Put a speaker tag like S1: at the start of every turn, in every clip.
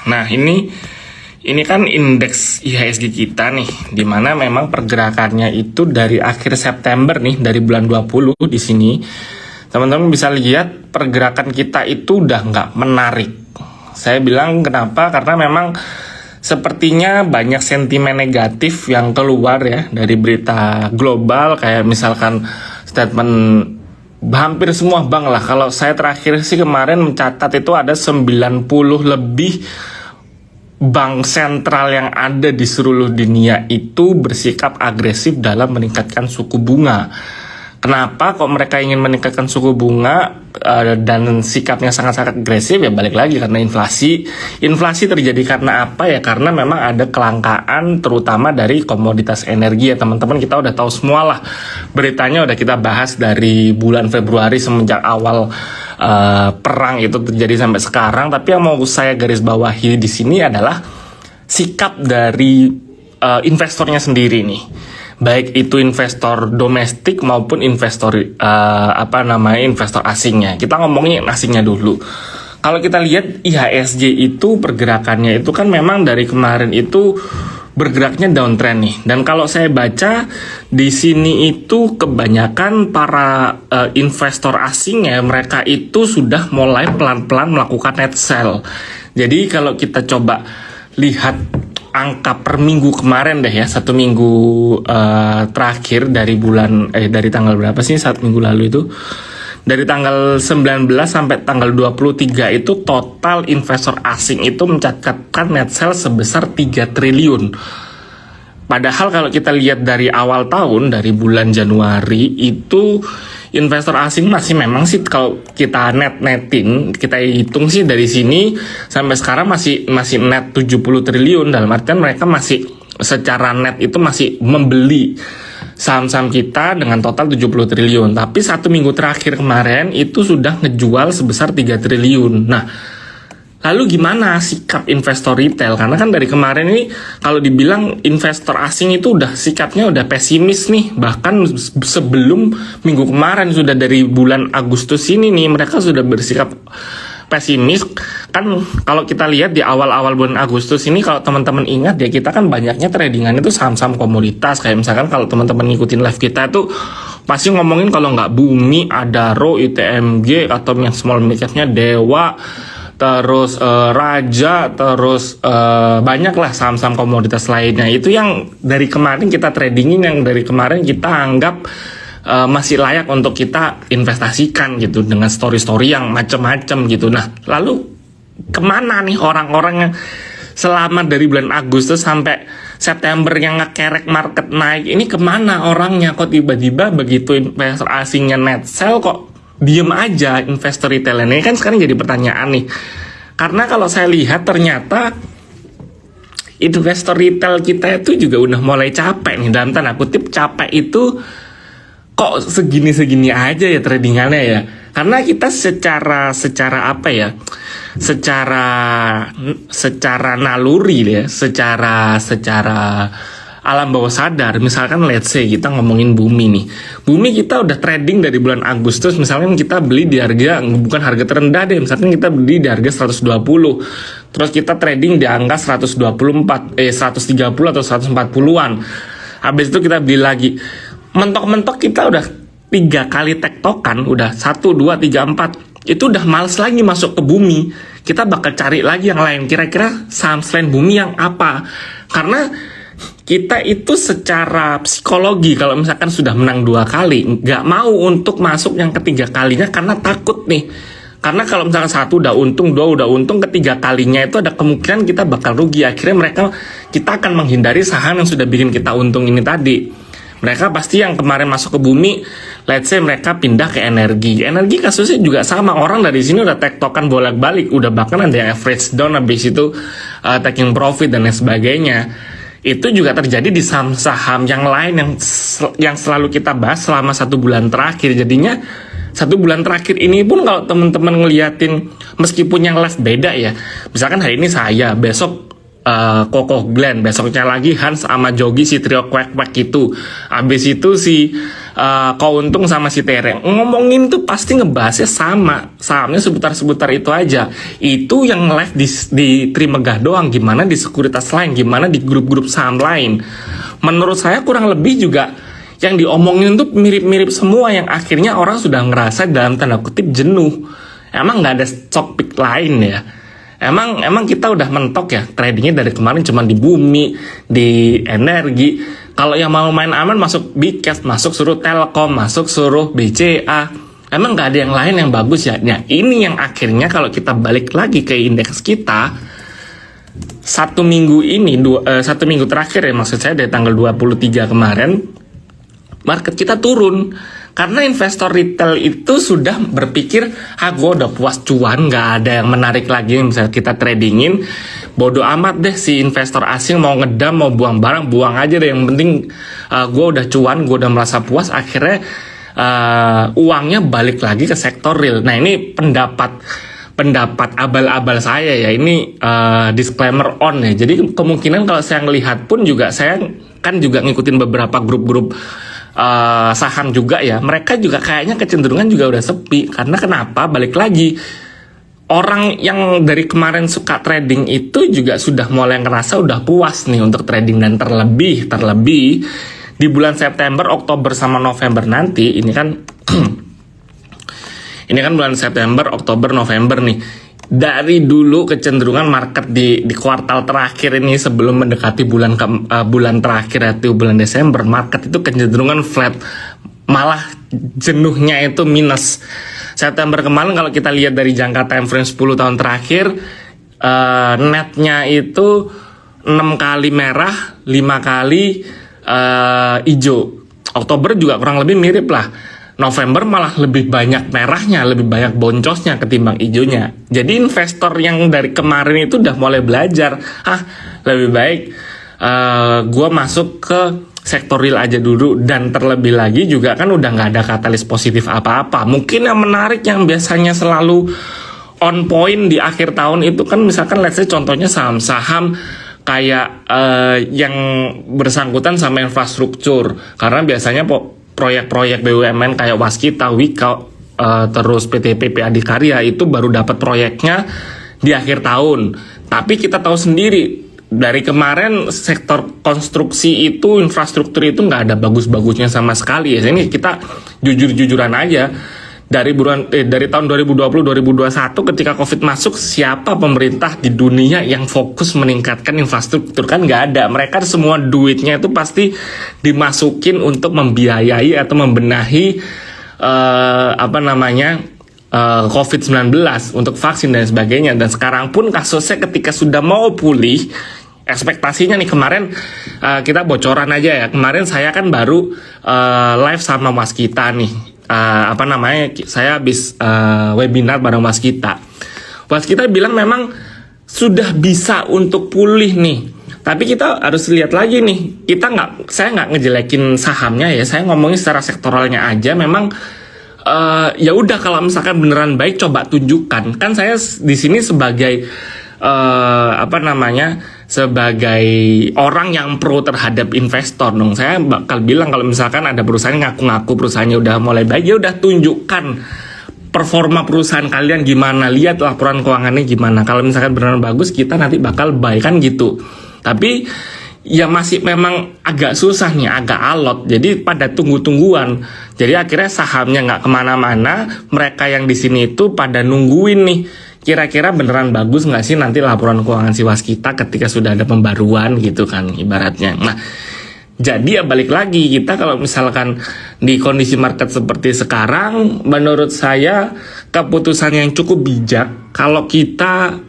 S1: Nah, ini kan indeks IHSG kita nih, dimana memang pergerakannya itu dari akhir September nih, dari bulan 20 di sini. Teman-teman bisa lihat pergerakan kita itu udah nggak menarik. Saya bilang kenapa? Karena memang sepertinya banyak sentimen negatif yang keluar ya dari berita global, kayak misalkan statement hampir semua bank lah. Kalau saya terakhir sih kemarin mencatat itu ada 90 lebih bank sentral yang ada di seluruh dunia itu bersikap agresif dalam meningkatkan suku bunga. Kenapa kok mereka ingin meningkatkan suku bunga dan sikapnya sangat-sangat agresif? Ya balik lagi karena inflasi. Inflasi terjadi karena apa ya? Karena memang ada kelangkaan terutama dari komoditas energi ya teman-teman. Kita udah tahu semua lah beritanya, udah kita bahas dari bulan Februari semenjak awal perang itu terjadi sampai sekarang. Tapi yang mau saya garis bawahi di sini adalah sikap dari investornya sendiri nih. Baik itu investor domestik maupun investor investor asingnya. Kita ngomongin asingnya dulu. Kalau kita lihat IHSG itu pergerakannya itu kan memang dari kemarin itu bergeraknya downtrend nih. Dan kalau saya baca di sini itu kebanyakan para investor asing ya, mereka itu sudah mulai pelan-pelan melakukan net sell. Jadi kalau kita coba lihat angka per minggu kemarin deh ya, satu minggu terakhir dari dari tanggal berapa sih, saat minggu lalu itu dari tanggal 19 sampai tanggal 23 itu total investor asing itu mencatatkan net sell sebesar 3 triliun. Padahal kalau kita lihat dari awal tahun, dari bulan Januari itu investor asing masih memang sih kalau kita netin, kita hitung sih dari sini sampai sekarang masih net 70 triliun. Dalam artian mereka masih secara net itu masih membeli saham-saham kita dengan total 70 triliun. Tapi satu minggu terakhir kemarin itu sudah ngejual sebesar 3 triliun. Nah, lalu gimana sikap investor retail? Karena kan dari kemarin ini kalau dibilang investor asing itu udah sikapnya udah pesimis nih. Bahkan sebelum minggu kemarin sudah dari bulan Agustus ini nih mereka sudah bersikap pesimis. Kan kalau kita lihat di awal-awal bulan Agustus ini, kalau teman-teman ingat ya, kita kan banyaknya tradingan itu saham-saham komoditas. Kayak misalkan kalau teman-teman ngikutin live kita tuh pasti ngomongin kalau nggak Bumi, Adaro, ITMG, atau yang small mid-capnya Dewa, terus Raja, terus banyak lah saham-saham komoditas lainnya. Itu yang dari kemarin kita tradingin, yang dari kemarin kita anggap masih layak untuk kita investasikan gitu, dengan story-story yang macam-macam gitu. Nah, lalu kemana nih orang-orang yang selama dari bulan Agustus sampai September yang ngekerek market naik ini, kemana orangnya? Kok tiba-tiba begitu investor asingnya net sell kok diem aja investor retail? Ini kan sekarang jadi pertanyaan nih, karena kalau saya lihat ternyata investor retail kita itu juga udah mulai capek nih, dalam tanda kutip capek itu kok segini-segini aja ya tradingannya ya. Karena kita secara apa ya, secara naluri ya, secara alam bawah sadar, misalkan let's say kita ngomongin Bumi nih. Bumi kita udah trading dari bulan Agustus, misalkan kita beli di harga, bukan harga terendah deh, misalkan kita beli di harga 120. Terus kita trading di angka 130 atau 140-an. Habis itu kita beli lagi. Mentok-mentok kita udah 3 kali tektokan, udah 1, 2, 3, 4. Itu udah males lagi masuk ke Bumi. Kita bakal cari lagi yang lain. Kira-kira saham selain Bumi yang apa? Karena kita itu secara psikologi kalau misalkan sudah menang 2 kali, nggak mau untuk masuk yang ketiga kalinya karena takut nih. Karena kalau misalkan 1 udah untung, 2 udah untung, ketiga kalinya itu ada kemungkinan kita bakal rugi. Akhirnya kita akan menghindari saham yang sudah bikin kita untung ini tadi. Mereka pasti yang kemarin masuk ke Bumi, let's say mereka pindah ke energi. Energi kasusnya juga sama, orang dari sini udah tektokan bolak-balik, udah bahkan ada yang average down, habis itu taking profit dan lain sebagainya. Itu juga terjadi di saham-saham yang lain yang selalu kita bahas selama 1 bulan terakhir. Jadinya 1 bulan terakhir ini pun kalau teman-teman ngeliatin, meskipun yang live beda ya, misalkan hari ini saya, besok Koko Glenn, besoknya lagi Hans sama Jogi si trio kwek-kwek itu, habis itu si Kountung sama si Tereng ngomongin tuh pasti ngebahasnya sama, sahamnya seputar-seputar itu aja. Itu yang live di Trimegah doang, gimana di sekuritas lain, gimana di grup-grup saham lain. Menurut saya kurang lebih juga yang diomongin tuh mirip-mirip semua, yang akhirnya orang sudah ngerasa dalam tanda kutip jenuh. Emang nggak ada topik lain ya? Emang kita udah mentok ya tradingnya dari kemarin cuma di bumi, di energi. Kalau yang mau main aman masuk Bcash, masuk suruh Telkom, masuk suruh BCA. Emang nggak ada yang lain yang bagus ya? Nah ini yang akhirnya kalau kita balik lagi ke indeks kita, satu minggu terakhir ya, maksud saya dari tanggal 23 kemarin, market kita turun. Karena investor retail itu sudah berpikir, gue udah puas cuan, gak ada yang menarik lagi yang bisa kita tradingin. Bodoh amat deh si investor asing mau ngedam, mau buang barang, buang aja deh. Yang penting gue udah cuan, gue udah merasa puas. Akhirnya uangnya balik lagi ke sektor real. Nah ini pendapat abal-abal saya ya, ini disclaimer on ya. Jadi kemungkinan kalau saya ngelihat pun juga, saya kan juga ngikutin beberapa grup-grup saham juga ya, mereka juga kayaknya kecenderungan juga udah sepi. Karena kenapa? Balik lagi, orang yang dari kemarin suka trading itu juga sudah mulai ngerasa udah puas nih untuk trading. Dan terlebih di bulan September, Oktober sama November nanti, ini kan bulan September, Oktober, November nih. Dari dulu kecenderungan market di kuartal terakhir ini sebelum mendekati bulan terakhir yaitu bulan Desember, market itu kecenderungan flat, malah jenuhnya itu minus. September kemarin kalau kita lihat dari jangka time frame 10 tahun terakhir, netnya itu 6 kali merah, 5 kali hijau. Oktober juga kurang lebih mirip lah. November malah lebih banyak merahnya, lebih banyak boncosnya ketimbang hijaunya. Jadi investor yang dari kemarin itu udah mulai belajar, lebih baik gue masuk ke sektor real aja dulu. Dan terlebih lagi juga kan udah nggak ada katalis positif apa-apa. Mungkin yang menarik yang biasanya selalu on point di akhir tahun itu kan misalkan let's say contohnya saham-saham kayak yang bersangkutan sama infrastruktur. Karena biasanya proyek-proyek BUMN kayak Waskita, Wika, terus PT PP Adikarya itu baru dapat proyeknya di akhir tahun. Tapi kita tahu sendiri dari kemarin sektor konstruksi itu, infrastruktur itu nggak ada bagus-bagusnya sama sekali ya. Ini kita jujur-jujuran aja. Dari tahun 2020-2021 ketika COVID masuk, siapa pemerintah di dunia yang fokus meningkatkan infrastruktur? Kan nggak ada. Mereka semua duitnya itu pasti dimasukin untuk membiayai atau membenahi COVID-19 untuk vaksin dan sebagainya. Dan sekarang pun kasusnya ketika sudah mau pulih, ekspektasinya nih kemarin kita bocoran aja ya. Kemarin saya kan baru live sama Waskita nih. Saya habis webinar bareng Waskita. Waskita bilang memang sudah bisa untuk pulih nih. Tapi kita harus lihat lagi nih. Saya nggak ngejelekin sahamnya ya. Saya ngomongin secara sektoralnya aja. Memang ya udah kalau misalkan beneran baik coba tunjukkan. Kan saya di sini sebagai sebagai orang yang pro terhadap investor dong. Saya bakal bilang kalau misalkan ada perusahaan ngaku-ngaku perusahaannya udah mulai baik, ya udah tunjukkan performa perusahaan kalian gimana, lihat laporan keuangannya gimana. Kalau misalkan beneran bagus, kita nanti bakal buy kan gitu. Tapi ya masih memang agak susah nih, agak alot. Jadi pada tunggu-tungguan. Jadi akhirnya sahamnya nggak kemana-mana. Mereka yang di sini itu pada nungguin nih. Kira-kira beneran bagus nggak sih nanti laporan keuangan si Waskita ketika sudah ada pembaruan gitu kan ibaratnya. Nah, jadi ya balik lagi, kita kalau misalkan di kondisi market seperti sekarang, menurut saya keputusan yang cukup bijak kalau kita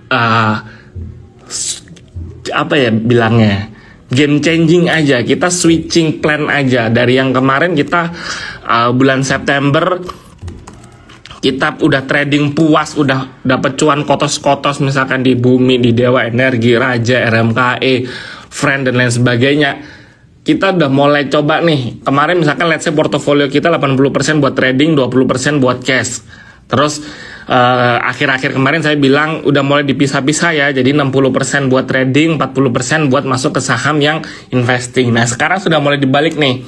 S1: game changing aja, kita switching plan aja. Dari yang kemarin kita bulan September kita udah trading puas, udah dapat cuan kotos-kotos misalkan di Bumi, di Dewa Energi, Raja, RMKE, Friend dan lain sebagainya. Kita udah mulai coba nih. Kemarin misalkan let's say portofolio kita 80% buat trading, 20% buat cash. Terus akhir-akhir kemarin saya bilang udah mulai dipisah-pisah ya. Jadi 60% buat trading, 40% buat masuk ke saham yang investing. Nah, sekarang sudah mulai dibalik nih.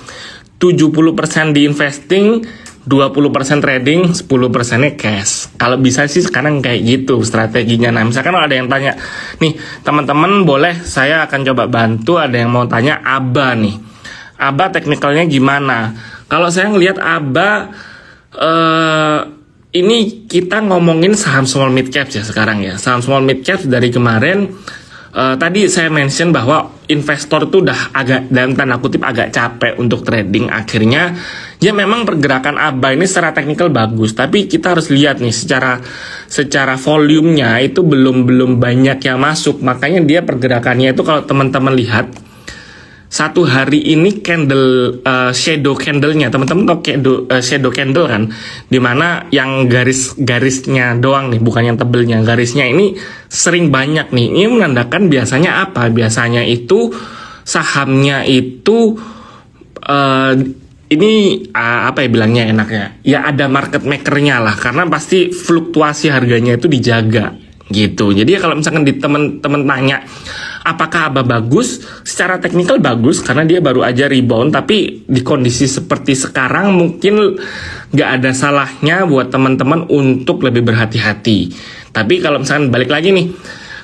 S1: 70% di investing, 20% trading, 10%-nya cash. Kalau bisa sih sekarang kayak gitu strateginya. Nah, misalkan ada yang tanya, nih teman-teman boleh saya akan coba bantu. Ada yang mau tanya ABA nih. ABA teknikalnya gimana? Kalau saya ngelihat ABA, ini kita ngomongin saham small mid cap ya sekarang ya. Saham small mid cap dari kemarin, tadi saya mention bahwa investor tuh udah agak, dalam tanda kutip, agak capek untuk trading. Akhirnya ya memang pergerakan ABA ini secara teknikal bagus, tapi kita harus lihat nih secara volumenya itu belum banyak yang masuk. Makanya dia pergerakannya itu kalau teman-teman lihat satu hari ini candle shadow candle-nya, teman-teman tahu shadow candle kan, dimana yang garisnya doang nih, bukan yang tebelnya, garisnya ini sering banyak nih. Ini menandakan biasanya apa? Biasanya itu sahamnya itu ini apa ya bilangnya enaknya? Ya ada market makernya lah, karena pasti fluktuasi harganya itu dijaga gitu. Jadi kalau misalkan di teman-teman tanya apakah ABA bagus, secara teknikal bagus karena dia baru aja rebound, tapi di kondisi seperti sekarang mungkin nggak ada salahnya buat teman-teman untuk lebih berhati-hati. Tapi kalau misalkan balik lagi nih,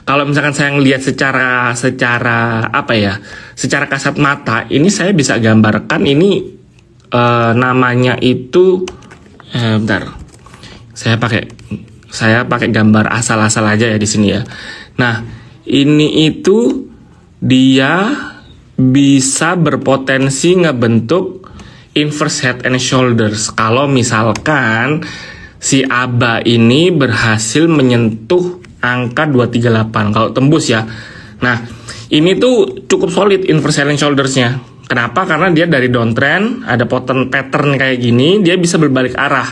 S1: kalau misalkan saya ngelihat secara apa ya, secara kasat mata, ini saya bisa gambarkan ini namanya itu bentar, saya pakai gambar asal-asal aja ya di sini ya. Nah, ini itu dia bisa berpotensi ngebentuk inverse head and shoulders kalau misalkan si ABA ini berhasil menyentuh angka 238 kalau tembus ya. Nah, ini tuh cukup solid inverse head and shoulders-nya. Kenapa? Karena dia dari downtrend, ada pattern kayak gini, dia bisa berbalik arah.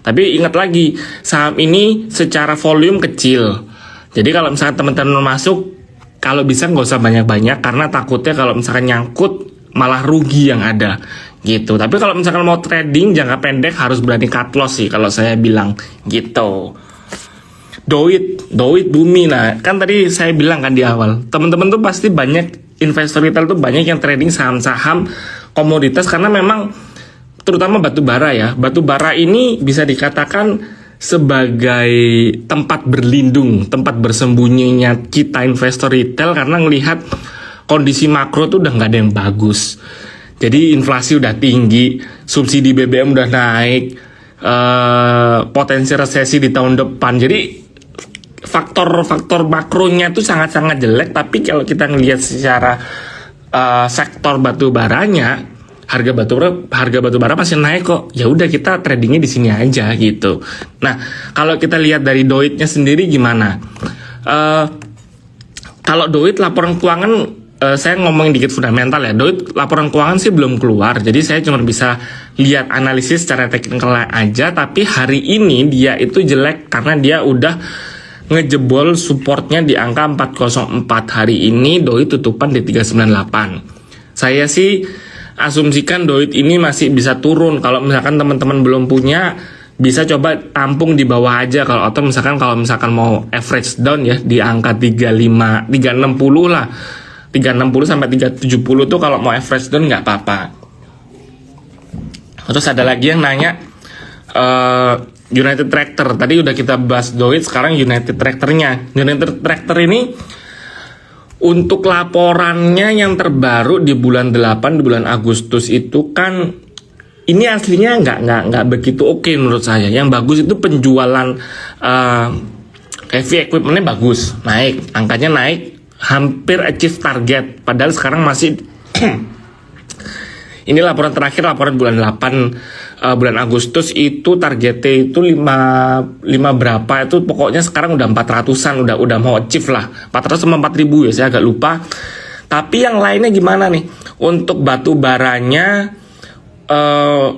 S1: Tapi ingat lagi, saham ini secara volume kecil. Jadi kalau misalkan teman-teman masuk, kalau bisa nggak usah banyak-banyak, karena takutnya kalau misalkan nyangkut malah rugi yang ada gitu. Tapi kalau misalkan mau trading jangka pendek harus berani cut loss sih kalau saya bilang gitu. Doit Bumi, nah kan tadi saya bilang kan di awal, teman-teman tuh pasti banyak investor retail tuh banyak yang trading saham-saham komoditas karena memang terutama batu bara ya. Batu bara ini bisa dikatakan sebagai tempat berlindung, tempat bersembunyinya kita investor retail karena ngelihat kondisi makro tuh udah nggak ada yang bagus. Jadi inflasi udah tinggi, subsidi BBM udah naik, potensi resesi di tahun depan. Jadi faktor-faktor makronya tuh sangat-sangat jelek. Tapi kalau kita ngelihat secara sektor batu baranya, harga batu bara pasti naik kok. Ya udah kita tradingnya di sini aja gitu. Nah, kalau kita lihat dari Doit-nya sendiri gimana? Kalau Doit laporan keuangan, saya ngomongin dikit fundamental ya. Doit laporan keuangan sih belum keluar. Jadi saya cuma bisa lihat analisis secara teknikal aja. Tapi hari ini dia itu jelek karena dia udah ngejebol supportnya di angka 404. Hari ini Doit tutupan di 398. Saya sih asumsikan Doit ini masih bisa turun. Kalau misalkan teman-teman belum punya, bisa coba tampung di bawah aja. Atau misalkan kalau misalkan mau average down ya di angka 360 lah, 360 sampai 370 tuh kalau mau average down nggak apa-apa. Terus ada lagi yang nanya United Tractor. Tadi udah kita bahas Doit, sekarang United Tractor-nya. United Tractor ini untuk laporannya yang terbaru di bulan 8, di bulan Agustus itu kan ini aslinya nggak begitu oke menurut saya. Yang bagus itu penjualan heavy equipment-nya bagus, naik, angkanya naik, hampir achieve target. Padahal sekarang masih ini laporan terakhir, laporan bulan 8 bulan Agustus itu targetnya itu 5 berapa itu, pokoknya sekarang udah 400-an, udah mau achieve lah, 400 sama 4000 ya, saya agak lupa. Tapi yang lainnya gimana nih? Untuk batu baranya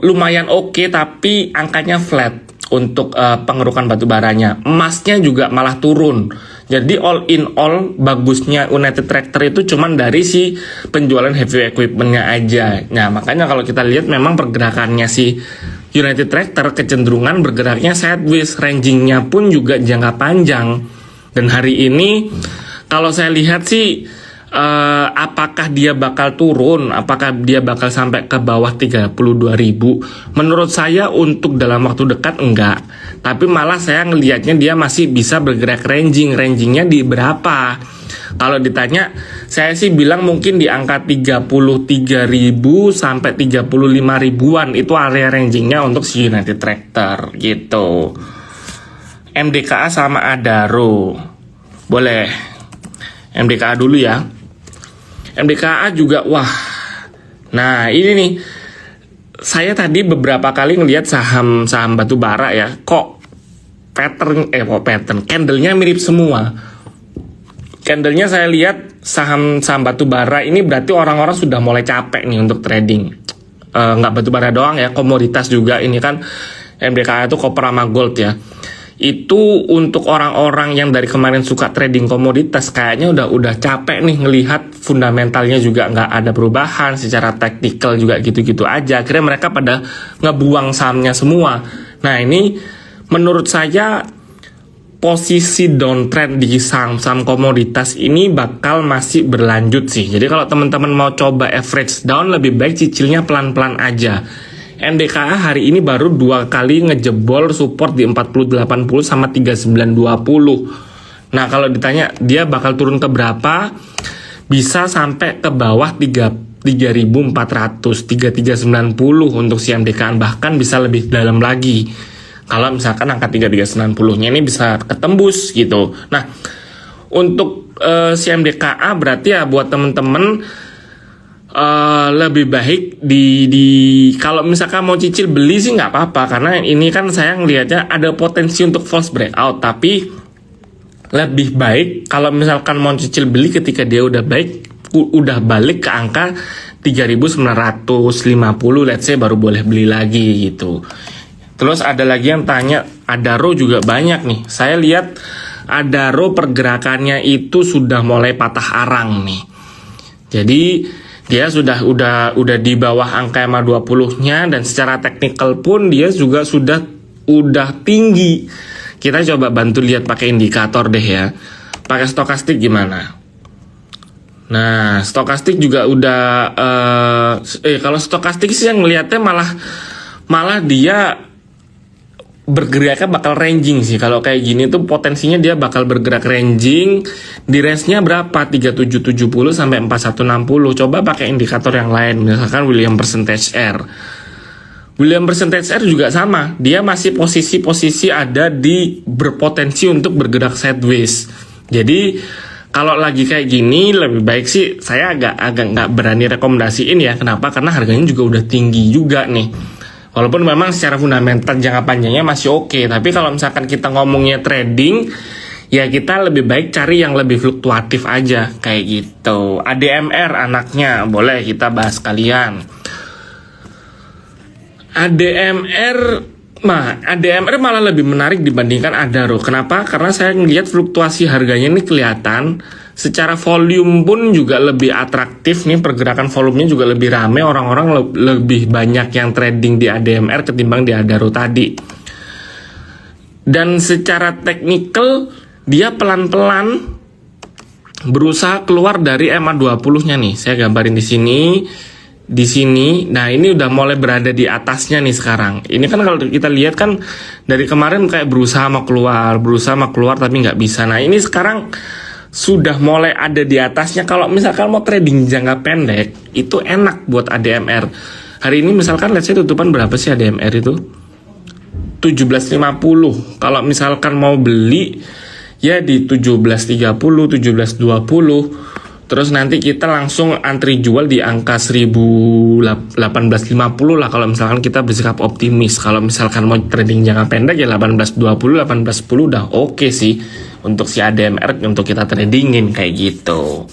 S1: lumayan oke, tapi angkanya flat untuk pengerukan batu baranya. Emasnya juga malah turun. Jadi all in all bagusnya United Tractor itu cuman dari si penjualan heavy equipment-nya aja. Nah, makanya kalau kita lihat memang pergerakannya si United Tractor kecenderungan bergeraknya sideways, rangingnya pun juga jangka panjang. Dan hari ini kalau saya lihat sih, apakah dia bakal turun, apakah dia bakal sampai ke bawah 32.000? Menurut saya untuk dalam waktu dekat enggak, tapi malah saya ngelihatnya dia masih bisa bergerak rangingnya di berapa. Kalau ditanya, saya sih bilang mungkin di angka 33.000 sampai 35.000-an itu area rangingnya untuk si United Tractor gitu. MDKA sama Adaro, boleh MDKA dulu ya. MDKA juga, wah. Nah ini nih, saya tadi beberapa kali ngelihat saham batu bara ya, kok pattern candlenya mirip semua. Candlenya saya lihat saham batu bara ini berarti orang-orang sudah mulai capek nih untuk trading. Nggak batu bara doang ya, komoditas juga. Ini kan MDKA itu copper sama gold ya. Itu untuk orang-orang yang dari kemarin suka trading komoditas, kayaknya udah capek nih ngelihat fundamentalnya juga nggak ada perubahan, secara taktikal juga gitu-gitu aja. Akhirnya mereka pada ngebuang sahamnya semua. Nah ini menurut saya posisi downtrend di saham komoditas ini bakal masih berlanjut sih. Jadi kalau teman-teman mau coba average down, lebih baik cicilnya pelan-pelan aja. MDKA hari ini baru 2 kali ngejebol support di 40.80 sama 39.20. Nah kalau ditanya dia bakal turun ke berapa, bisa sampai ke bawah 3.400, 3390 untuk si MDKA, bahkan bisa lebih dalam lagi kalau misalkan angka 3390-nya ini bisa ketembus gitu. Nah untuk si MDKA berarti ya buat temen-temen lebih baik kalau misalkan mau cicil beli sih nggak apa-apa, karena ini kan saya ngelihatnya ada potensi untuk false breakout. Tapi lebih baik kalau misalkan mau cicil beli ketika dia udah balik ke angka 3.950, let's say, baru boleh beli lagi gitu. Terus ada lagi yang tanya Adaro juga banyak nih. Saya lihat Adaro pergerakannya itu sudah mulai patah arang nih. Jadi dia sudah di bawah angka EMA 20-nya, dan secara teknikal pun dia juga udah tinggi. Kita coba bantu lihat pakai indikator deh ya. Pakai stokastik gimana? Nah, stokastik juga udah kalau stokastik sih yang ngelihatnya malah dia bergeraknya bakal ranging sih. Kalau kayak gini tuh potensinya dia bakal bergerak ranging di range-nya berapa? 3770 sampai 4160. Coba pakai indikator yang lain, misalkan William Percentage R. William Percentage R juga sama, dia masih posisi ada di berpotensi untuk bergerak sideways. Jadi kalau lagi kayak gini lebih baik sih saya agak nggak berani rekomendasiin ya. Kenapa? Karena harganya juga udah tinggi juga nih. Walaupun memang secara fundamental jangka panjangnya masih oke, tapi kalau misalkan kita ngomongnya trading, ya kita lebih baik cari yang lebih fluktuatif aja, kayak gitu. ADMR anaknya, boleh kita bahas kalian. ADMR malah lebih menarik dibandingkan Adaro. Kenapa? Karena saya ngelihat fluktuasi harganya ini kelihatan. Secara volume pun juga lebih atraktif nih, pergerakan volumenya juga lebih rame, orang-orang lebih banyak yang trading di ADMR ketimbang di Adaro tadi. Dan secara teknikal dia pelan-pelan berusaha keluar dari EMA 20-nya nih. Saya gambarin di sini. Nah, ini udah mulai berada di atasnya nih sekarang. Ini kan kalau kita lihat kan dari kemarin kayak berusaha mau keluar tapi nggak bisa. Nah, ini sekarang sudah mulai ada di atasnya. Kalau misalkan mau trading jangka pendek, itu enak buat ADMR. Hari ini misalkan let's say tutupan berapa sih ADMR itu? 17.50. Kalau misalkan mau beli ya di 17.30, 17.20. Terus nanti kita langsung antri jual di angka 1850 lah kalau misalkan kita bersikap optimis. Kalau misalkan mau trading jangka pendek ya 1820, 1810 udah oke sih untuk si ADMR untuk kita tradingin kayak gitu.